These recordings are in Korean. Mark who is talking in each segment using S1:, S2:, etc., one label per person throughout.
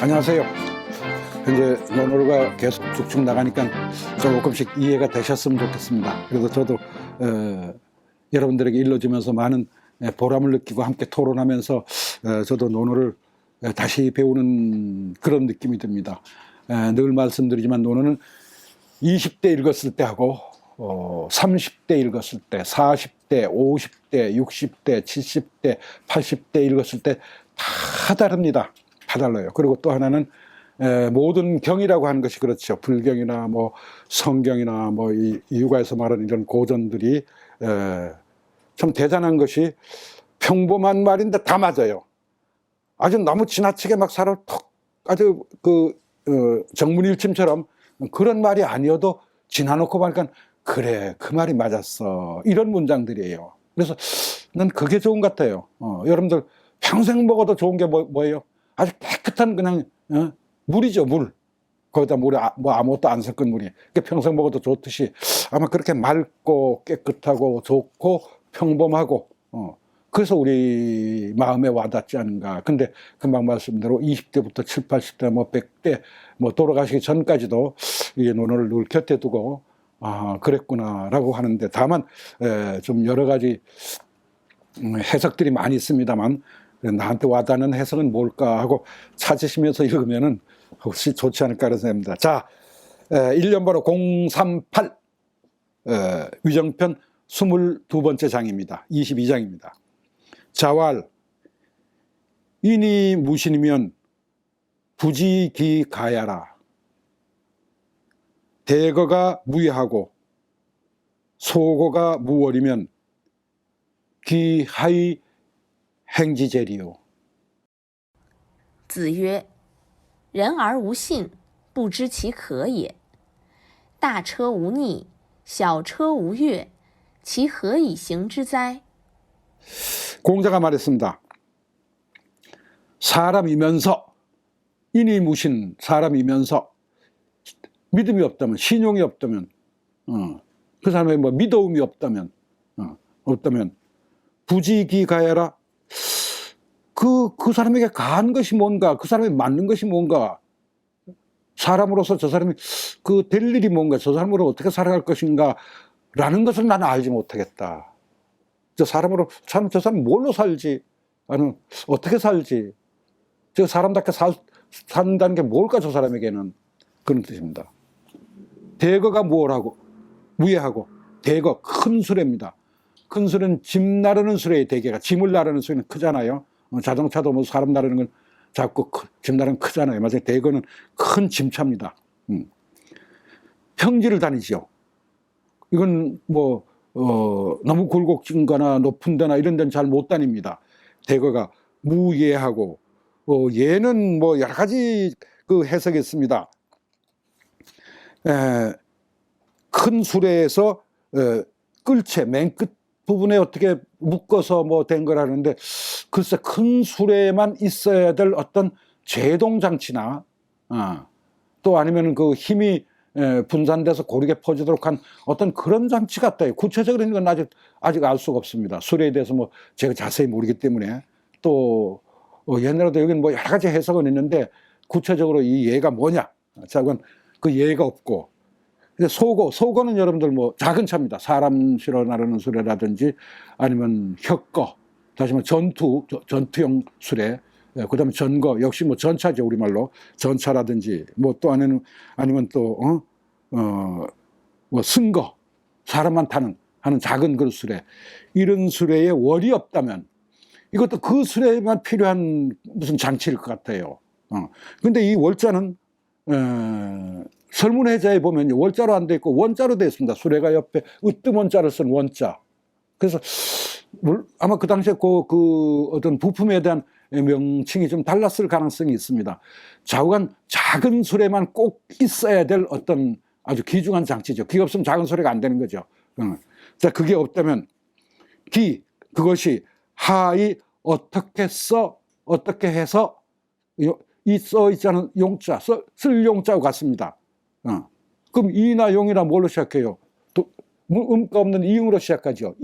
S1: 안녕하세요. 현재 논어가 계속 쭉쭉 나가니까 조금씩 이해가 되셨으면 좋겠습니다. 그래도 저도 여러분들에게 일러주면서 많은 보람을 느끼고 함께 토론하면서 저도 논어를 다시 배우는 그런 느낌이 듭니다. 늘 말씀드리지만 논어는 20대 읽었을 때 하고 30대 읽었을 때, 40대, 50대, 60대, 70대, 80대 읽었을 때 다 다릅니다. 다 달라요. 그리고 또 하나는 모든 경이라고 하는 것이 그렇죠. 불경이나 뭐 성경이나 뭐 이 육아에서 말하는 이런 고전들이 참 대단한 것이 평범한 말인데 다 맞아요. 아주 너무 지나치게 막 살아 톡 아주 정문일침처럼 그런 말이 아니어도 지나놓고 보니까 그래 그 말이 맞았어 이런 문장들이에요. 그래서 난 그게 좋은 것 같아요. 여러분들 평생 먹어도 좋은 게 뭐예요? 아주 깨끗한 그냥 물이죠, 물. 거기다 물에 뭐 아무것도 안 섞은 물이. 그러니까 평생 먹어도 좋듯이 아마 그렇게 맑고 깨끗하고 좋고 평범하고 그래서 우리 마음에 와닿지 않은가. 근데 금방 말씀대로 20대부터 7, 80대, 뭐 100대 뭐 돌아가시기 전까지도 이 논어를 늘 곁에 두고 그랬구나라고 하는데 다만 좀 여러 가지 해석들이 많이 있습니다만 나한테 와닿는 해석은 뭘까 하고 찾으시면서 읽으면은 혹시 좋지 않을까 그런 생각입니다. 자, 1년 번호 038 위정편 22번째 장입니다. 22장입니다. 자왈 인이 무신이면 부지기가야라. 대거가 무예하고 소거가 무월이면 기하의 행지제리요.
S2: 子曰：人而无信，不知其可也。大车无逆，小车无越，其何以行之哉？
S1: 공자가 말했습니다. 사람이면서 인이 무신 사람이면서 믿음이 없다면 신용이 없다면 그 사람의 뭐 믿어움이 없다면 부지기가야라. 그 사람에게 가한 것이 뭔가, 그 사람이 맞는 것이 뭔가, 사람으로서 저 사람이 될 일이 뭔가, 저 사람으로 어떻게 살아갈 것인가 라는 것을 나는 알지 못하겠다. 저 사람으로 참 저 사람 뭘로 살지, 아니면 어떻게 살지, 저 사람답게 산다는 게 뭘까 저 사람에게는. 그런 뜻입니다. 대거가 무엇하고 무예하고, 대거 큰 수레입니다. 큰 수레는 짐 나르는 수레의 대개가, 짐을 나르는 수레는 크잖아요. 자동차도 뭐 사람 나르는 건 작고 짐 나르는 크잖아요. 맞아요. 대거는 큰 짐차입니다. 평지를 다니죠. 이건 뭐 너무 굴곡진 거나 높은 데나 이런 데는 잘 못 다닙니다. 대거가 무예하고 예는 뭐 여러 가지 그 해석이 있습니다. 큰 수레에서 끌채 맨 끝 부분에 어떻게 묶어서 뭐 된 거라는데, 글쎄 큰 수레만 있어야 될 어떤 제동장치나 또 아니면 그 힘이 분산돼서 고르게 퍼지도록 한 어떤 그런 장치 같아요. 구체적인 건 아직 알 수가 없습니다. 수레에 대해서 뭐 제가 자세히 모르기 때문에. 또 옛날에도 여기는 뭐 여러 가지 해석은 있는데 구체적으로 이 예가 뭐냐, 자 그건 그 예가 없고. 소거는 여러분들 뭐 작은 차입니다. 사람 실어 나르는 수레라든지 아니면 혁거, 다시 말해 전투용 수레, 그다음에 전거, 역시 뭐 전차죠, 우리말로 전차라든지, 뭐 또 아니면 또 뭐 승거, 사람만 하는 작은 그 수레, 이런 수레에 월이 없다면 이것도 그 수레에만 필요한 무슨 장치일 것 같아요. 근데 이 월자는 설문해자에 보면 월자로 안 돼 있고 원자로 되어 있습니다. 수레가 옆에 으뜸 원자를 쓴 원자. 그래서 아마 그 당시에 그 어떤 부품에 대한 명칭이 좀 달랐을 가능성이 있습니다. 좌우간 작은 수레만 꼭 있어야 될 어떤 아주 귀중한 장치죠. 그게 없으면 작은 수레가 안 되는 거죠. 자, 그게 없다면 그것이 하이 어떻게 해서 이 써 있지 않은 용자, 쓸 용자와 같습니다. 그럼 이나 용이나 뭘로 시작해요? 또 음가 없는 이응으로 시작하죠.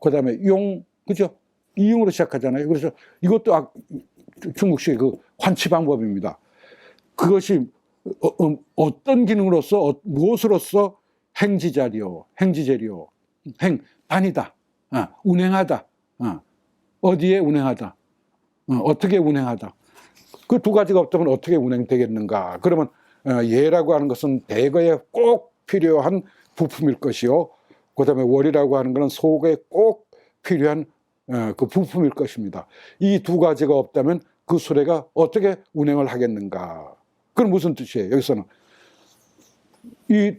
S1: 그다음에 용, 그죠? 이응으로 시작하잖아요. 그래서 이것도 중국식 그 환치 방법입니다. 그것이 어떤 기능으로서 무엇으로서 행지자리요, 행지재리요, 아니다, 운행하다, 어디에 운행하다, 어떻게 운행하다. 그 두 가지가 없다면 어떻게 운행되겠는가? 그러면 예라고 하는 것은 대거에 꼭 필요한 부품일 것이요, 그다음에 월이라고 하는 것은 속에 꼭 필요한 그 부품일 것입니다. 이 두 가지가 없다면 그 수레가 어떻게 운행을 하겠는가? 그건 무슨 뜻이에요? 여기서는 이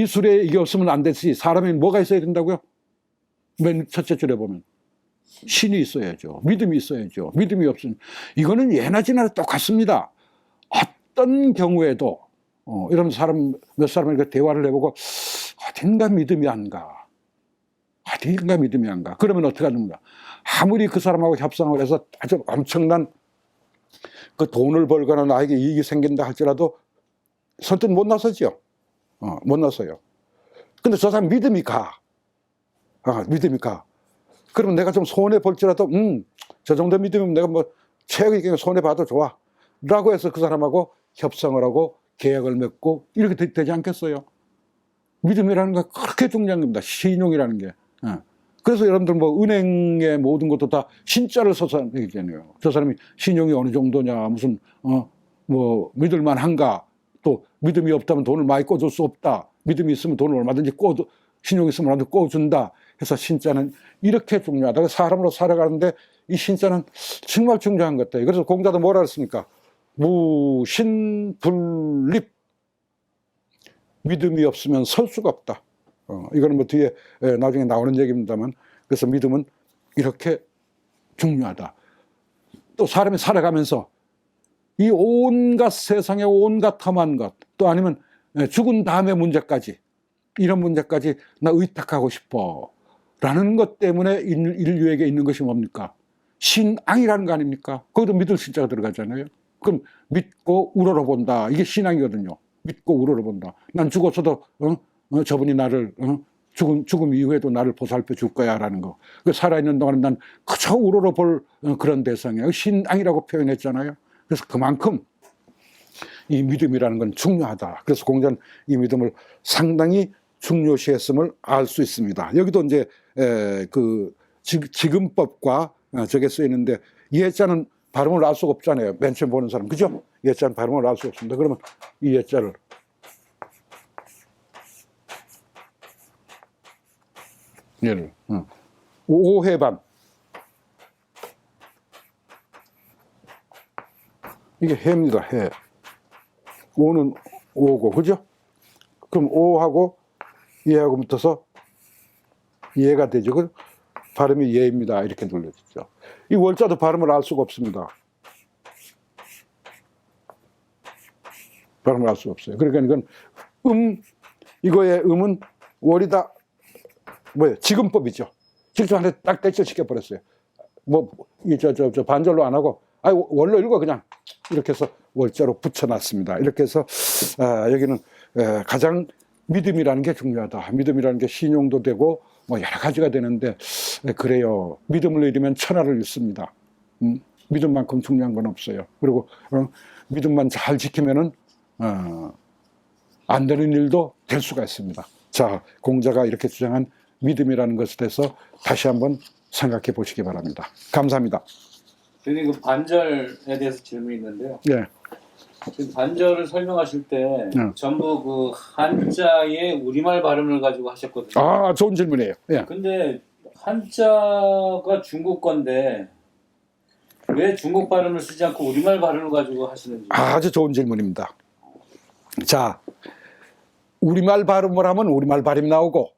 S1: 수레에 이게 없으면 안 되지. 사람이 뭐가 있어야 된다고요? 맨 첫째 줄에 보면 신이 있어야죠. 믿음이 있어야죠. 믿음이 없으면 이거는 예나 지나 똑같습니다. 어떤 경우에도 이런 사람 몇 사람과 대화를 해보고 어딘가 믿음이 안 가. 어딘가 믿음이 안 가. 그러면 어떻게 하는가? 아무리 그 사람하고 협상을 해서 아주 엄청난 그 돈을 벌거나 나에게 이익이 생긴다 할지라도 선뜻 못 나서죠. 못 나서요. 근데 저 사람 믿음이 가. 믿음이 가. 그러면 내가 좀 손해 볼지라도 저 정도 믿으면 내가 뭐 최악의 손해 봐도 좋아 라고 해서 그 사람하고 협상을 하고 계약을 맺고 이렇게 되지 않겠어요? 믿음이라는 게 그렇게 중요한 겁니다. 신용이라는 게. 그래서 여러분들 뭐 은행의 모든 것도 다 신자를 써서 얘기잖아요. 저 사람이 신용이 어느 정도냐, 무슨 뭐 믿을만한가, 또 믿음이 없다면 돈을 많이 꿔줄 수 없다, 믿음이 있으면 돈을 얼마든지 신용이 있으면 얼마든지 꿔준다 해서 신자는 이렇게 중요하다. 사람으로 살아가는데 이 신자는 정말 중요한 것 같아요. 그래서 공자도 뭐라 했습니까? 무신불립. 믿음이 없으면 설 수가 없다. 이거는 뭐 뒤에 나중에 나오는 얘기입니다만, 그래서 믿음은 이렇게 중요하다. 또 사람이 살아가면서 이 온갖 세상의 온갖 험한 것, 또 아니면 죽은 다음의 문제까지, 이런 문제까지 나 의탁하고 싶어 라는 것 때문에 인류에게 있는 것이 뭡니까? 신앙이라는 거 아닙니까? 거기도 믿을 신자가 들어가잖아요. 그럼 믿고 우러러본다, 이게 신앙이거든요. 믿고 우러러본다. 난 죽어서도 저분이 나를 죽음 이후에도 나를 보살펴 줄 거야 라는 거. 살아있는 동안은 난 그저 우러러볼 그런 대상이에요. 신앙이라고 표현했잖아요. 그래서 그만큼 이 믿음이라는 건 중요하다. 그래서 공자는 이 믿음을 상당히 중요시했음을 알 수 있습니다. 여기도 이제 그 지금법과 저게 쓰여 있는데, 예자는 발음을 알 수가 없잖아요. 맨 처음 보는 사람, 그죠? 예자는 발음을 알 수 없습니다. 그러면 이 예자를 얘를 오해반, 이게 해입니다. 해. 오는 오고, 그죠? 그럼 오하고 예하고 붙어서 예가 되죠. 그 발음이 예입니다. 이렇게 눌러지죠. 이 월자도 발음을 알 수가 없습니다. 발음을 알 수가 없어요. 그러니까 이건 이거의 음은 월이다. 뭐예요? 지금법이죠. 직접한테 딱 대처시켜 버렸어요. 뭐 저 반절로 안 하고 월로 읽어 그냥 이렇게 해서 월자로 붙여놨습니다. 이렇게 해서 여기는 가장 믿음이라는 게 중요하다. 믿음이라는 게 신용도 되고 뭐 여러 가지가 되는데, 그래요. 믿음을 잃으면 천하를 잃습니다. 믿음만큼 중요한 건 없어요. 그리고 믿음만 잘 지키면은 안 되는 일도 될 수가 있습니다. 자, 공자가 이렇게 주장한 믿음이라는 것에 대해서 다시 한번 생각해 보시기 바랍니다. 감사합니다.
S3: 선생님, 그 반절에 대해서 질문이 있는데요.
S1: 예.
S3: 지금 반절을 설명하실 때 전부 그 한자의 우리말 발음을 가지고 하셨거든요.
S1: 좋은 질문이에요. 예.
S3: 근데 한자가 중국 건데 왜 중국 발음을 쓰지 않고 우리말 발음을 가지고 하시는지.
S1: 아주 좋은 질문입니다. 자, 우리말 발음을 하면 우리말 발음이 나오고,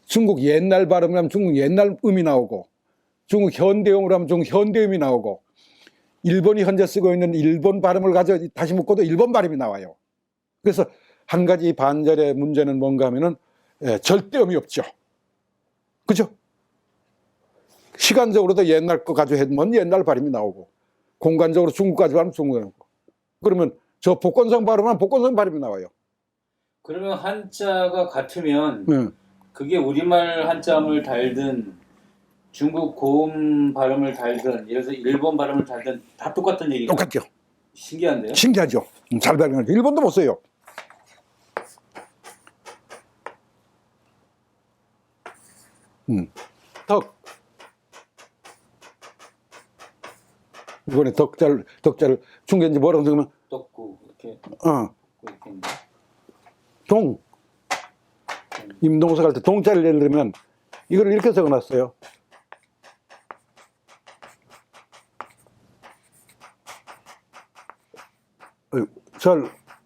S1: 중국 옛날 발음을 하면 중국 옛날 음이 나오고, 중국 현대음으로 하면 중국 현대음이 나오고, 일본이 현재 쓰고 있는 일본 발음을 가져 다시 묶어도 일본 발음이 나와요. 그래서 한 가지 반절의 문제는 뭔가 하면은 절대음이 없죠. 그죠? 시간적으로도 옛날 거 가지고 해두면 옛날 발음이 나오고, 공간적으로 중국까지 하면 중국이 나오고, 그러면 저 복건성 발음은 복건성 발음이 나와요.
S3: 그러면 한자가 같으면 그게 우리말 한자음을 달든 중국 고음 발음을 달든, 예를 들어서 일본 발음을 달든 다 똑같은 얘기가
S1: 똑같죠.
S3: 신기한데요?
S1: 신기하죠. 잘 발견하죠. 일본도 못 써요. 덕. 이번에 덕자를 중간에 뭐라고 적으면
S3: 떡구 이렇게 이렇게 있네.
S1: 동. 임동사 할 때 동자를 예를 들면 이걸 이렇게 적어놨어요.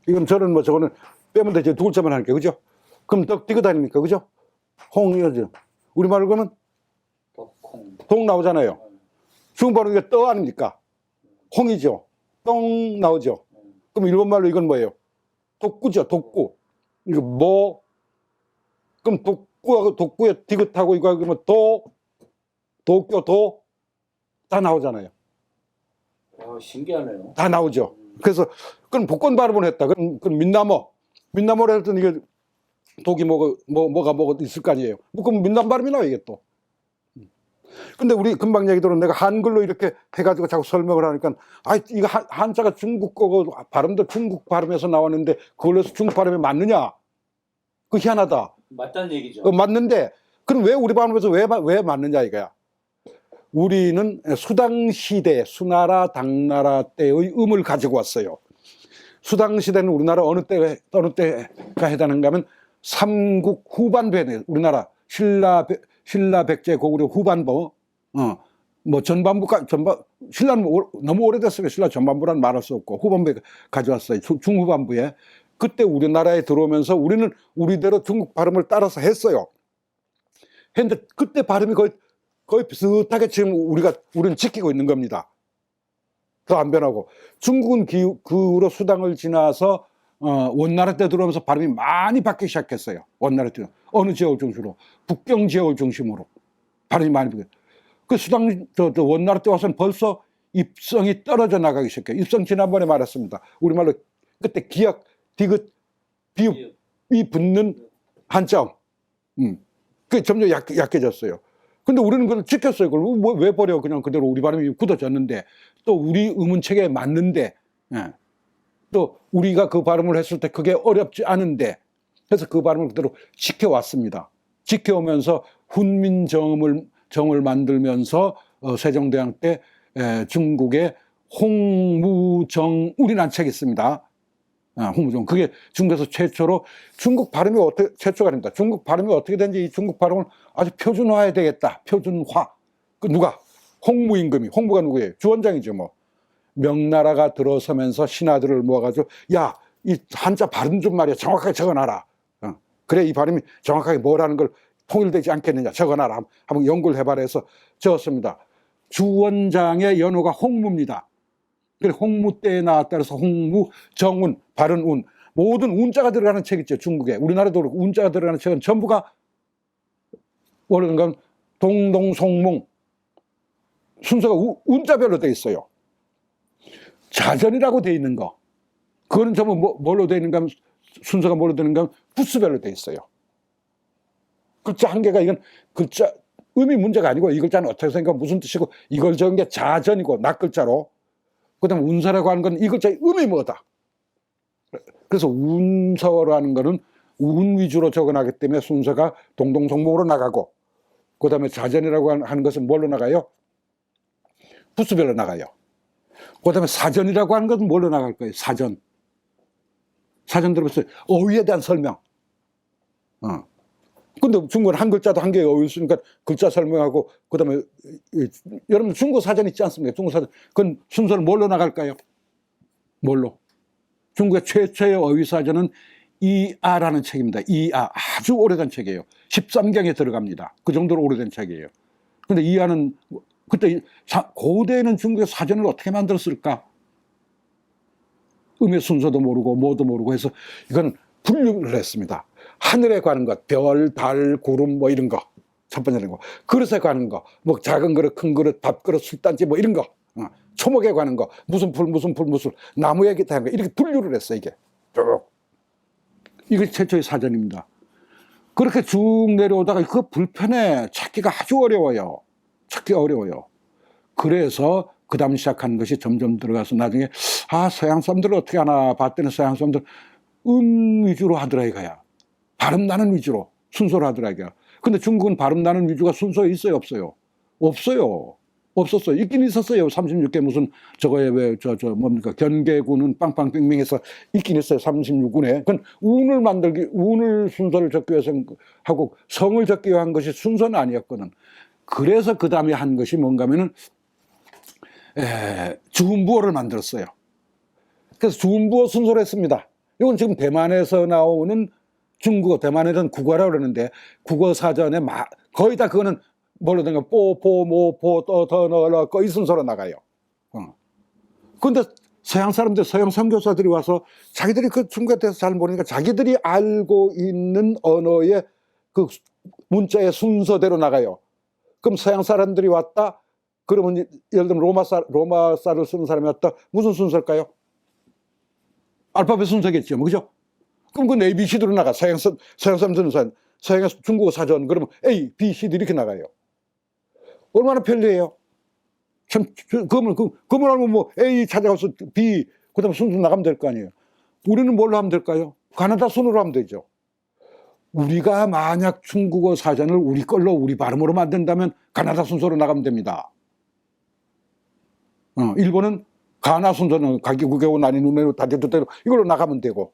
S1: 이건 절은 뭐 저거는 빼면 되죠. 두 글자만 하니까, 그죠? 그럼 덕 디귿 아닙니까, 그죠? 홍이죠. 우리말로 그러면
S3: 떡콩.
S1: 동 나오잖아요. 중국말로 이게 떠 아닙니까? 홍이죠. 똥 나오죠. 그럼 일본말로 이건 뭐예요? 독구죠, 독구. 이거 뭐, 그럼 독구하고 독구에 디귿하고 이거 하면 도쿄, 다 나오잖아요.
S3: 신기하네요.
S1: 다 나오죠. 그래서, 그럼 복권 발음을 했다. 그럼 민남어로 했더니 이게 독이 뭐가 있을 거 아니에요. 그럼 민남 발음이 나와, 이게 또. 근데 우리 금방 얘기 들은 내가 한글로 이렇게 해가지고 자꾸 설명을 하니까, 이거 한자가 중국 거고 발음도 중국 발음에서 나왔는데 그걸로 해서 중국 발음이 맞느냐? 그 희한하다.
S3: 맞다는 얘기죠.
S1: 맞는데, 그럼 왜 우리 발음에서 왜 맞느냐 이거야. 우리는 수당시대, 수나라, 당나라 때의 음을 가지고 왔어요. 수당시대는 우리나라 어느 때가 해당하는가 하면 삼국 후반부에, 우리나라 신라 백제 고구려 후반부, 뭐 신라는 너무 오래됐으니까 신라 전반부라는 말할 수 없고 후반부에 가져왔어요. 중후반부에. 그때 우리나라에 들어오면서 우리는 우리대로 중국 발음을 따라서 했어요. 했는데 그때 발음이 거의 비슷하게 지금 우리는 지키고 있는 겁니다. 더 안 변하고. 중국은 그 후로 수당을 지나서 원나라 때 들어오면서 발음이 많이 바뀌기 시작했어요. 원나라 때 어느 지역을 중심으로, 북경 지역을 중심으로 발음이 많이 바뀌어요. 그 수당 원나라 때 와서는 벌써 입성이 떨어져 나가기 시작해요. 입성 지난번에 말했습니다. 우리말로 그때 기역, 디귿, 비읍이 붙는 한자음. 그게 점점 약해졌어요. 근데 우리는 그걸 지켰어요. 그걸 왜 버려? 그냥 그대로 우리 발음이 굳어졌는데, 또 우리 음원 체계에 맞는데, 또 우리가 그 발음을 했을 때 그게 어렵지 않은데, 그래서 그 발음을 그대로 지켜왔습니다. 지켜오면서 훈민정음을 만들면서 세종대왕 때 중국에 홍무정울이라는 책이 있습니다. 홍무정. 그게 중국에서 최초로, 중국 발음이 최초가 아닙니다. 중국 발음이 어떻게 된지 이 중국 발음을 아주 표준화해야 되겠다. 표준화. 누가? 홍무임금이. 홍무가 누구예요? 주원장이죠, 뭐. 명나라가 들어서면서 신하들을 모아가지고, 야, 이 한자 발음 좀 말이야. 정확하게 적어놔라. 그래, 이 발음이 정확하게 뭐라는 걸 통일되지 않겠느냐. 적어놔라. 한번 연구를 해봐라 해서 적었습니다. 주원장의 연호가 홍무입니다. 그래, 홍무 때에 나왔다 그래서 홍무, 정운, 바른 운, 모든 운자가 들어가는 책 있죠, 중국에. 우리나라도 그렇고 운자가 들어가는 책은 전부가 뭐라는 건 동동송몽, 순서가 운자별로 돼 있어요. 자전이라고 돼 있는 거, 그거는 전부 뭘로 돼 있는가 하면, 순서가 뭘로 되는가 하면 부수별로 돼 있어요. 글자 한 개가, 이건 글자 의미 문제가 아니고 이 글자는 어떻게 생각하면 무슨 뜻이고, 이걸 적은 게 자전이고 낱글자로, 그 다음에 운서라고 하는 건 이 글자의 의미 뭐다. 그래서 운서라는 거는 운 위주로 적어나기 때문에 순서가 동동송몽으로 나가고, 그 다음에 자전이라고 하는 것은 뭘로 나가요? 부수별로 나가요. 그 다음에 사전이라고 하는 것은 뭘로 나갈 거예요? 사전. 사전 들어봤어요? 어휘에 대한 설명. 근데 중국은 한 글자도 한 개의 어휘 있으니까 글자 설명하고, 그 다음에 여러분 중국 사전 있지 않습니까? 중국 사전. 그건 순서는 뭘로 나갈까요? 뭘로? 중국의 최초의 어휘 사전은 이아라는 책입니다. 이아. 아주 오래된 책이에요. 13경에 들어갑니다. 그 정도로 오래된 책이에요. 근데 이아는, 그때 고대에는 중국의 사전을 어떻게 만들었을까? 음의 순서도 모르고 뭐도 모르고 해서 이건 분류를 했습니다. 하늘에 관한 것, 별, 달, 구름 뭐 이런 거. 첫 번째는 거. 그릇에 관한 거, 뭐 작은 그릇, 큰 그릇, 밥그릇, 술단지 뭐 이런 거. 초목에 관한 거, 무슨 풀, 나무에 대한 거, 이렇게 분류를 했어, 이게. 쭉. 이게 최초의 사전입니다. 그렇게 쭉 내려오다가 그거 불편해. 찾기가 아주 어려워요. 찾기 어려워요. 그래서 그 다음 시작한 것이 점점 들어가서 나중에 서양 사람들을 어떻게 하나 봤더니 서양 사람들 위주로 하더라 이거야. 발음 나는 위주로 순서로 하더라 이거야. 근데 중국은 발음 나는 위주가 순서에 있어요 없어요? 없어요. 없었어요. 있긴 있었어요. 36개 무슨 저거에 왜 뭡니까 견계군은 빵빵빙빙해서 있긴 있어요. 36군에. 그건 운을 순서를 적기 위해서 하고 성을 적기 위한 것이 순서는 아니었거든. 그래서 그 다음에 한 것이 뭔가 하면은 주음부어를 만들었어요. 그래서 주음부어 순서로 했습니다. 이건 지금 대만에서 나오는 중국어, 대만에서는 국어라고 그러는데 국어 사전에 거의 다 그거는 뭘로 된 거, 모포, 더, 이 순서로 나가요. 근데 서양 사람들, 서양 선교사들이 와서 자기들이 그 중국에 대해서 잘 모르니까 자기들이 알고 있는 언어의 그 문자의 순서대로 나가요. 그럼 서양 사람들이 왔다? 그러면 예를 들면 로마사를 쓰는 사람이 왔다? 무슨 순서일까요? 알파벳 순서겠죠. 그죠? 그럼 그건 ABC대로 나가. 서양 사람들은 서양 중국어 사전, 그러면 A, B, C 이렇게 나가요. 얼마나 편리해요. 참, 그러면 알면 뭐 A 찾아가서 B, 그 다음에 순서 나가면 될 거 아니에요. 우리는 뭘로 하면 될까요? 가나다 순으로 하면 되죠. 우리가 만약 중국어 사전을 우리 걸로 우리 발음으로 만든다면 가나다 순서로 나가면 됩니다. 일본은 가나 순서는 가기국에고 나니누네로 다대도대로 이걸로 나가면 되고.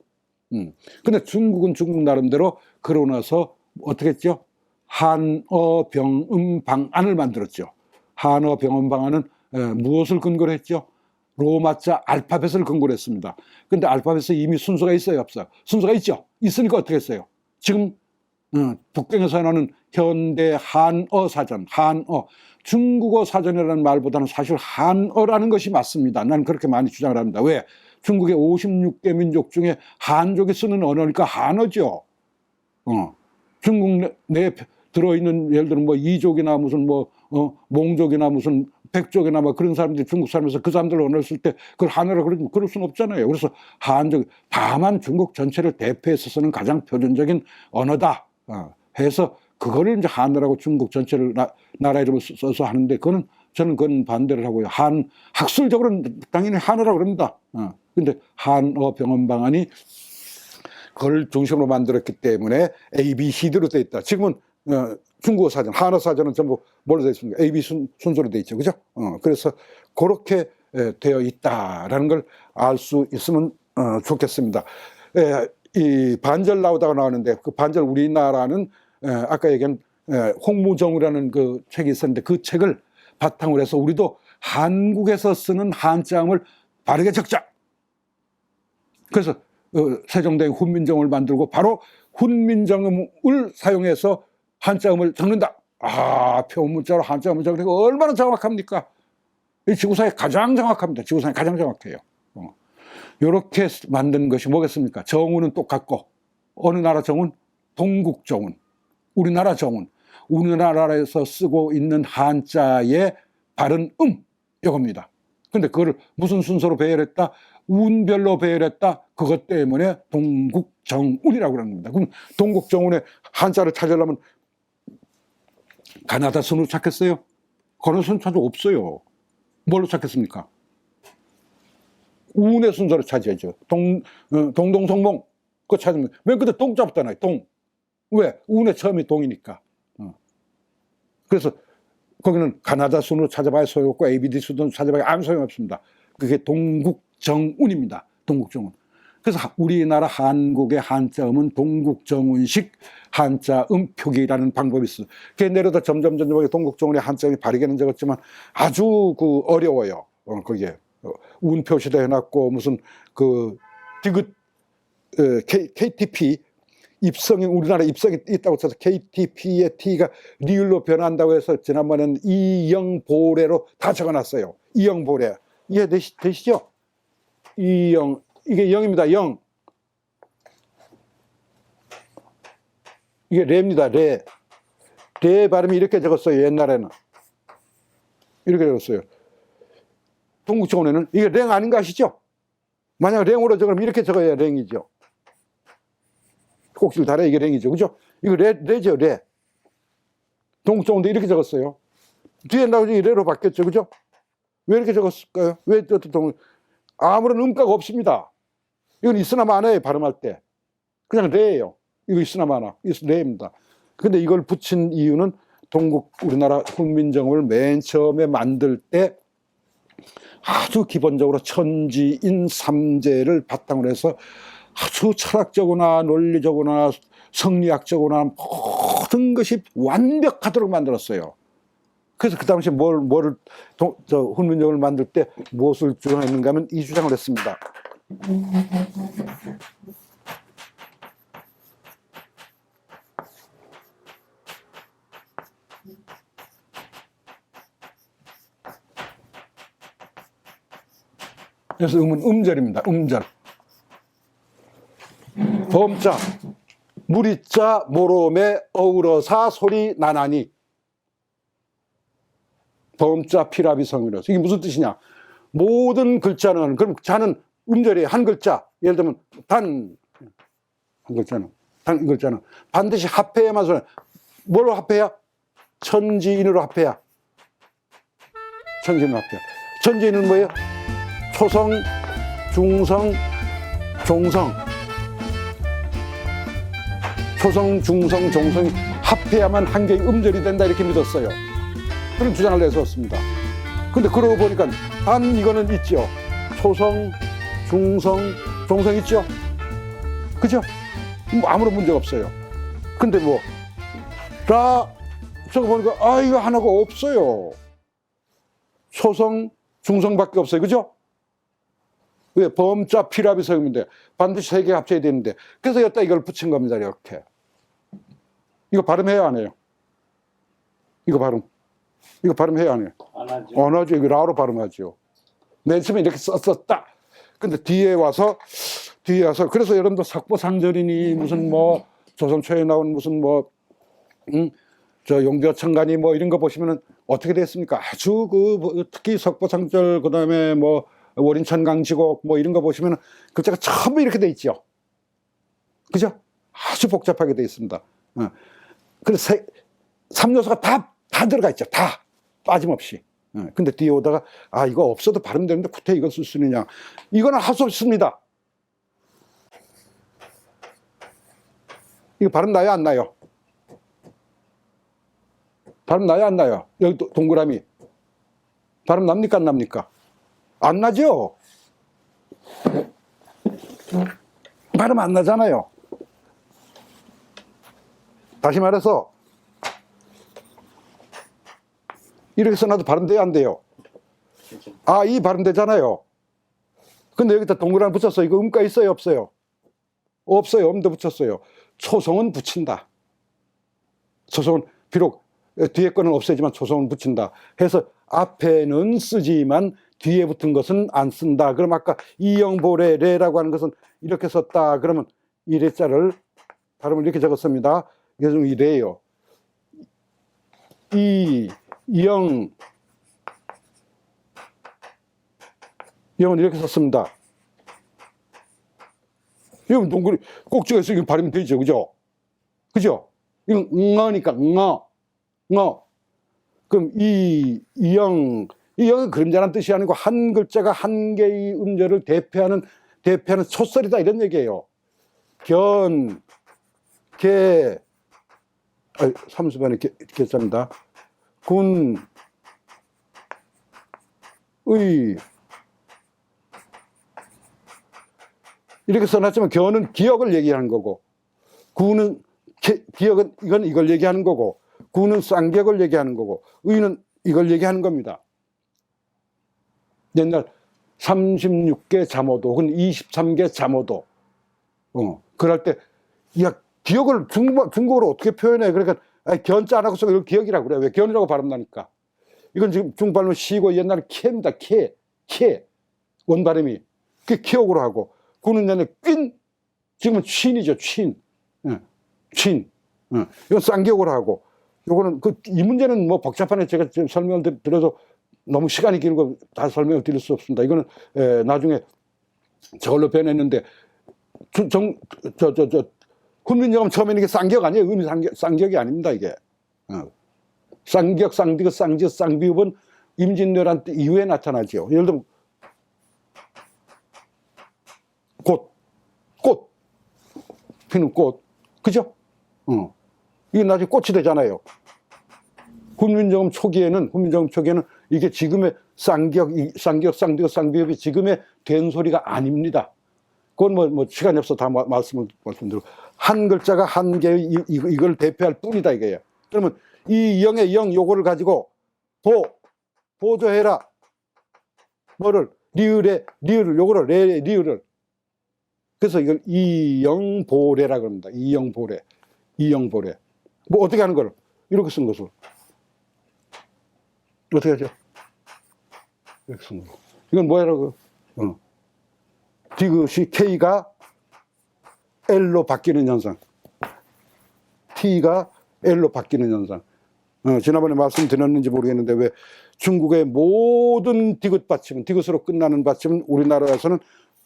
S1: 근데 중국은 중국 나름대로 그러고 나서 어떻게 했죠? 한어 병음 방안을 만들었죠. 한어 병음 방안은 무엇을 근거로 했죠? 로마자 알파벳을 근거로 했습니다. 근데 알파벳에 이미 순서가 있어요, 없어요? 순서가 있죠. 있으니까 어떻게 했어요? 지금 북경에서 나오는 현대 한어 사전, 한어, 중국어 사전이라는 말보다는 사실 한어라는 것이 맞습니다. 나는 그렇게 많이 주장을 합니다. 왜? 중국의 56개 민족 중에 한족이 쓰는 언어니까 한어죠. 중국 내에 들어있는 예를 들면 뭐 이족이나 무슨 몽족이나 무슨 백족이나 뭐 그런 사람들이 중국 살면서 그 사람들 언어를 쓸 때 그걸 한어라고 그럴 수는 없잖아요. 그래서 한족, 다만 중국 전체를 대표해서 쓰는 가장 표준적인 언어다 해서 그거를 이제 한어라고 중국 전체를 나라 이름을 써서 하는데 저는 그건 반대를 하고요. 학술적으로는 당연히 한어라고 그럽니다. 근데 한어 병원 방안이 그걸 중심으로 만들었기 때문에 A, B, C대로 돼 있다. 지금은 중국어 사전, 한어 사전은 전부 뭘로 돼 있습니까? A, B 순서로 돼 있죠. 그죠? 그래서 그렇게 되어 있다라는 걸 알 수 있으면 좋겠습니다. 이 반절 나오다가 나오는데 그 반절 우리나라는 아까 얘기한 홍무정이라는 그 책이 있었는데 그 책을 바탕으로 해서 우리도 한국에서 쓰는 한자음을 바르게 적자. 그래서 세종대왕 훈민정음을 만들고 바로 훈민정음을 사용해서 한자음을 적는다. 표문자로 한자음을 적으니까 얼마나 정확합니까? 이 지구상에 가장 정확합니다. 지구상에 가장 정확해요. 이렇게 만든 것이 뭐겠습니까? 정운은 똑같고 어느 나라 정운? 동국정운. 우리나라 정운. 우리나라에서 쓰고 있는 한자의 바른 이겁니다. 근데 그걸 무슨 순서로 배열했다? 운별로 배열했다. 그것 때문에 동국정운이라고 합니다. 그럼 동국정운의 한자를 찾으려면 가나다 순으로 찾겠어요? 가나다 순 찾아 없어요. 뭘로 찾겠습니까? 운의 순서로 찾아야죠. 동동성몽 그거 찾으면 맨 끝에 동자부터 나요. 동. 왜? 운의 처음이 동이니까. 그래서 거기는 가나다 순으로 찾아봐야 소용없고 ABD 순으로 찾아봐야 아무 소용없습니다. 그게 동국정운입니다. 동국정운. 그래서 우리나라 한국의 한자음은 동국정운식 한자음 표기라는 방법이 있어요. 그게 내려다 점점 동국정운의 한자음이 바르게는 적었지만 아주 어려워요. 거기에 운 표시도 해놨고 무슨 디귿 KTP 입성이 우리나라 입성이 있다고 써서 KTP의 T가 리을로 변한다고 해서 지난번에는 이영보례로 다 적어놨어요. 이영보례 이해되시죠? 이영 이게 영입니다. 영 이게 레입니다. 레 발음이 이렇게 적었어요. 옛날에는 이렇게 적었어요. 동국정운에는 이게 랭 아닌 거 아시죠? 만약 랭으로 적으면 이렇게 적어야 랭이죠. 꼭지를 달아야 이게 랭이죠. 그죠? 이거 레죠, 레. 동국정운도 이렇게 적었어요. 뒤에 나오지 레로 바뀌었죠. 그죠? 왜 이렇게 적었을까요? 왜 아무런 음가가 없습니다. 이건 있으나 마나에 발음할 때. 그냥 레예요. 이거 있으나 마나. 이거 레입니다. 근데 이걸 붙인 이유는 동국 우리나라 훈민정음을 맨 처음에 만들 때 아주 기본적으로 천지인 삼재를 바탕으로 해서 아주 철학적으로나 논리적으로나 성리학적으로나 모든 것이 완벽하도록 만들었어요. 그래서 그 당시에 훈민정음을 만들 때 무엇을 주장했는가 하면 이 주장을 했습니다. 그래서 음은 음절입니다. 음절. 범자, 무리자, 모롬에 어우러사 소리 나나니. 범자 피라비성이라서 이게 무슨 뜻이냐? 모든 글자는, 그럼 자는 음절이에요. 한 글자. 예를 들면 단, 한 글자는, 단 글자는 반드시 합해야만 소리. 뭘로 합해야? 천지인으로 합해야. 천지인으로 합해야. 천지인은 뭐예요? 초성, 중성, 종성. 초성, 중성, 종성이 합해야만 한 개의 음절이 된다 이렇게 믿었어요. 그런 주장을 내세웠습니다. 근데 그러고 보니까 단 이거는 있죠. 초성, 중성, 종성 있죠. 그죠? 뭐 아무런 문제가 없어요. 근데 뭐 저거 보니까 이거 하나가 없어요. 초성, 중성밖에 없어요. 그죠? 왜? 범자 피라비성인데 반드시 세 개 합쳐야 되는데 그래서 여기다 이걸 붙인 겁니다. 이렇게. 이거 발음해야 안 해요? 이거 발음해야 안 해요?
S3: 안 하죠.
S1: 안 하죠. 이거 라로 발음하죠. 맨 처음에 이렇게 썼었다. 근데 뒤에 와서 그래서 여러분들 석보상절이니 무슨 뭐 조선초에 나온 무슨 뭐 저 용비어천간이 뭐 이런 거 보시면은 어떻게 됐습니까? 아주 특히 석보상절 그다음에 뭐 월인천강지곡 뭐 이런 거 보시면은 글자가 전부 이렇게 돼 있죠. 그죠? 아주 복잡하게 돼 있습니다. 그래서 3요소가 다 들어가 있죠. 다 빠짐없이. 근데 뒤에 오다가 이거 없어도 발음되는데 구태 이거 쓸 수 있느냐? 이거는 할 수 없습니다. 이거 발음 나요, 안 나요? 발음 나요, 안 나요? 여기 동그라미 발음 납니까, 안 납니까? 안 나죠? 발음 안 나잖아요. 다시 말해서 이렇게 써놔도 발음돼요, 안 돼요? 이 발음되잖아요. 근데 여기다 동그라미 붙였어. 이거 음가 있어요, 없어요? 없어요. 없는데 붙였어요. 초성은 붙인다. 초성은 비록 뒤에 거는 없애지만 초성은 붙인다 해서 앞에는 쓰지만 뒤에 붙은 것은 안 쓴다. 그럼 아까 이영보레 레라고 하는 것은 이렇게 썼다. 그러면 이 레자를 발음을 이렇게 적었습니다. 그래서 이 레요. 영은 이렇게 썼습니다. 이건 동그리 꼭지가 있으니까 발음이 되죠. 그죠? 그죠? 이건 응어니까 응어. 그럼 이 영은 그림자라는 뜻이 아니고 한 글자가 한 개의 음절을 대표하는 촛설이다 이런 얘기예요. 견, 개, 삼수반의 개자입니다. 군, 의. 이렇게 써놨지만 견은 기억을 얘기하는 거고, 구는 기억은 이걸 얘기하는 거고, 구는 쌍기역을 얘기하는 거고, 의는 이걸 얘기하는 겁니다. 옛날 36개 잠오도 혹은 23개 잠오도 그럴 때 기억을 중국어로 어떻게 표현해? 그러니까 견자 안 하고 쓰면 이걸 기억이라고 그래. 왜? 견이라고 발음 나니까. 이건 지금 중국 발음은 시고 옛날에 케입니다. 케 원발음이 그게 기억으로 하고, 구는 옛날에 퀸 지금은 쉰이죠. 쉰. 이건 쌍기역으로 하고, 요거는 이 문제는 뭐 복잡하네. 제가 지금 설명을 드려도 너무 시간이 길고 다 설명을 드릴 수 없습니다. 이거는 나중에 저걸로 변했는데 훈민정음 처음에는 이게 쌍기역 아니에요. 쌍기역이 아닙니다. 이게 쌍기역, 쌍디귿, 쌍지읒, 쌍비읍은 임진왜란 때 이후에 나타나죠. 예를 들면 꽃 피는 꽃, 그죠? 이게 나중에 꽃이 되잖아요. 훈민정음 초기에는 이게 지금의 쌍기역, 쌍디귿, 쌍비읍이 지금의 된소리가 아닙니다. 그건 뭐 시간이 없어 다 말씀드리고 한 글자가 한 개의 이걸 대표할 뿐이다 이거예요. 그러면 이 영의 영 요거를 가지고 보조해라. 뭐를 리을에 리을을 요거를 레 리을을 그래서 이걸 이영보례라 그럽니다. 이영보례. 뭐 어떻게 하는 걸 이렇게 쓴 것을 어떻게 하죠? 이렇게 쓴 거. 이건 뭐라고? 디귿이 K가 L로 바뀌는 현상. T가 L로 바뀌는 현상. 지난번에 말씀드렸는지 모르겠는데 왜 중국의 모든 디귿 받침은 디귿으로 끝나는 받침은 우리나라에서는